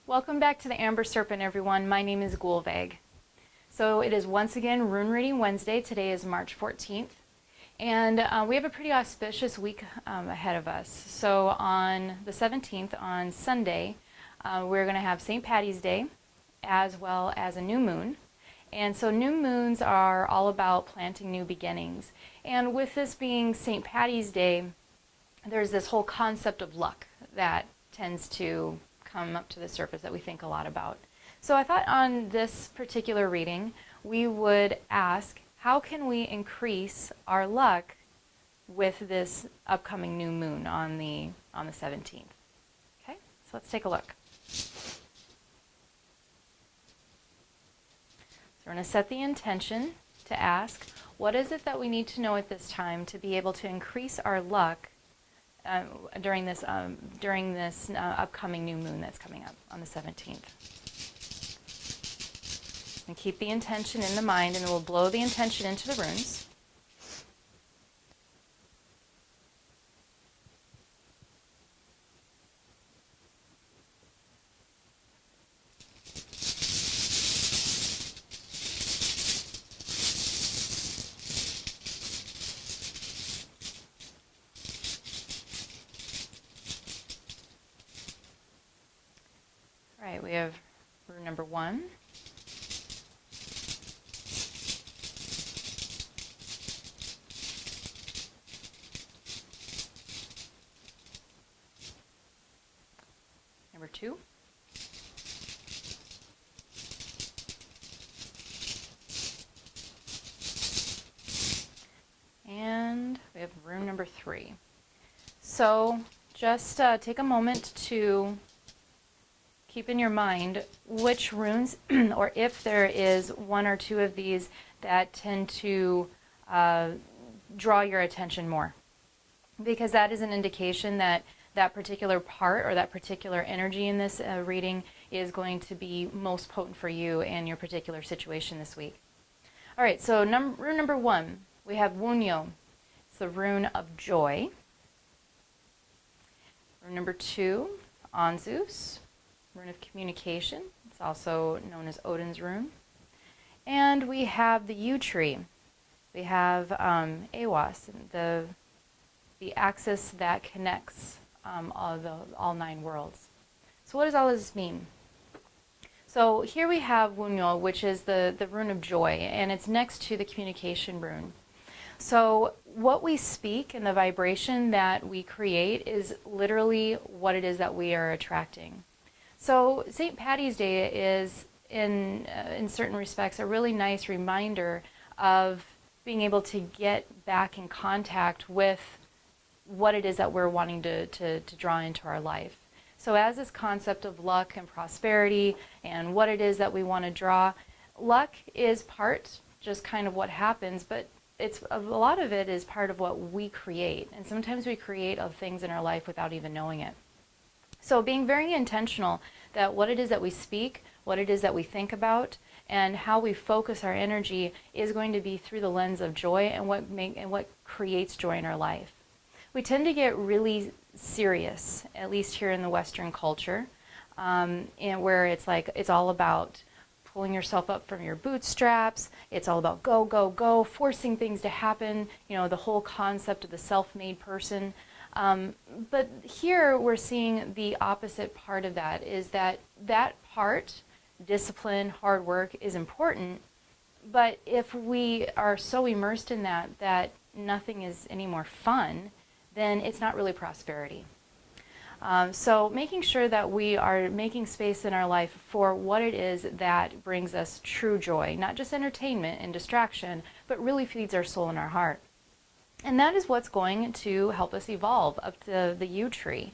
Welcome back to the Amber Serpent, everyone. My name is Gulvag. So it is once again Rune Reading Wednesday. Today is March 14th. And we have a pretty auspicious week ahead of us. So on the 17th, on Sunday, we're going to have St. Patty's Day as well as a new moon. And so new moons are all about planting new beginnings. And with this being St. Patty's Day, there's this whole concept of luck that tends to come up to the surface that we think a lot about. So I thought on this particular reading, we would ask, how can we increase our luck with this upcoming new moon on the 17th? Okay, so let's take a look. So we're going to set the intention to ask, what is it that we need to know at this time to be able to increase our luck during this upcoming new moon that's coming up on the 17th. And keep the intention in the mind, and then we'll blow the intention into the runes. All right, we have rune number 1. Number 2. And we have rune number 3. So just take a moment to keep in your mind which runes, or if there is one or two of these that tend to draw your attention more. Because that is an indication that that particular part or that particular energy in this reading is going to be most potent for you and your particular situation this week. All right, so rune number 1, we have Wunyo. It's the rune of joy. Rune number 2, Anzus. Rune of communication. It's also known as Odin's rune. And we have the yew tree. We have Awas, the axis that connects all 9 worlds. So what does all this mean? So here we have Wunyo, which is the rune of joy, and it's next to the communication rune. So what we speak and the vibration that we create is literally what it is that we are attracting. So St. Patty's Day is, in certain respects, a really nice reminder of being able to get back in contact with what it is that we're wanting to draw into our life. So as this concept of luck and prosperity and what it is that we want to draw, luck is part, just kind of what happens, but a lot of it is part of what we create. And sometimes we create things in our life without even knowing it. So being very intentional that what it is that we speak, what it is that we think about, and how we focus our energy is going to be through the lens of joy and what creates joy in our life. We tend to get really serious, at least here in the Western culture, and where it's all about pulling yourself up from your bootstraps. It's all about go, go, go, forcing things to happen. You know, the whole concept of the self-made person. But here we're seeing the opposite part of that, is that part, discipline, hard work, is important. But if we are so immersed in that nothing is any more fun, then it's not really prosperity. So making sure that we are making space in our life for what it is that brings us true joy, not just entertainment and distraction, but really feeds our soul and our heart. And that is what's going to help us evolve up to the yew tree.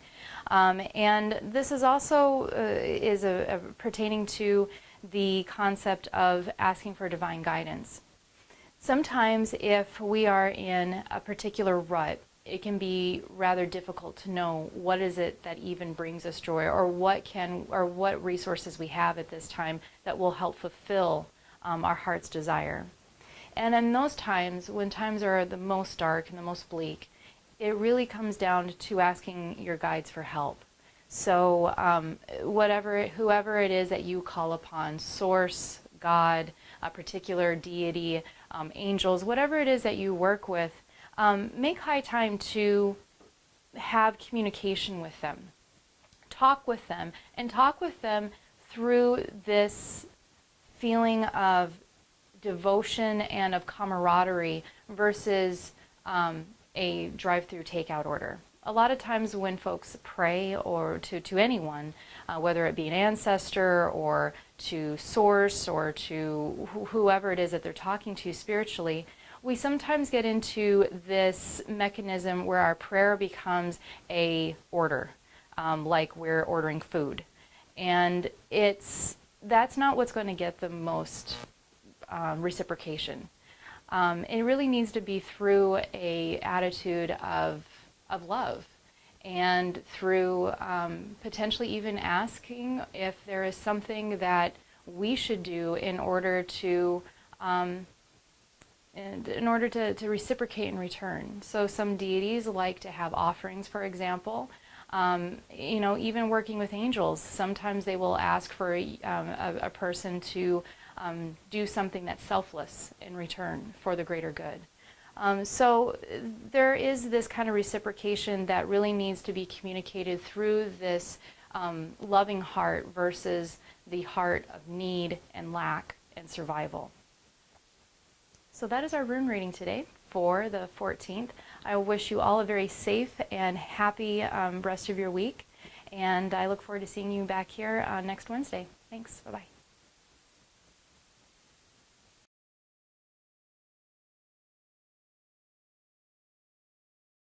And this is also pertaining to the concept of asking for divine guidance. Sometimes if we are in a particular rut, it can be rather difficult to know what is it that even brings us joy, or what resources we have at this time that will help fulfill our heart's desire. And in those times, when times are the most dark and the most bleak, it really comes down to asking your guides for help. So whoever it is that you call upon, source, God, a particular deity, angels, whatever it is that you work with, make high time to have communication with them. Talk with them, and talk with them through this feeling of devotion and of camaraderie versus a drive-through takeout order. A lot of times when folks pray or to anyone, whether it be an ancestor or to source or to whoever it is that they're talking to spiritually, we sometimes get into this mechanism where our prayer becomes a order, like we're ordering food. And that's not what's going to get the most reciprocation. It really needs to be through a attitude of love, and through potentially even asking if there is something that we should do in order to reciprocate in return. So some deities like to have offerings, for example. Even working with angels, sometimes they will ask for a person to do something that's selfless in return for the greater good. So there is this kind of reciprocation that really needs to be communicated through this loving heart versus the heart of need and lack and survival. So that is our rune reading today for the 14th. I wish you all a very safe and happy rest of your week, and I look forward to seeing you back here next Wednesday. Thanks. Bye-bye.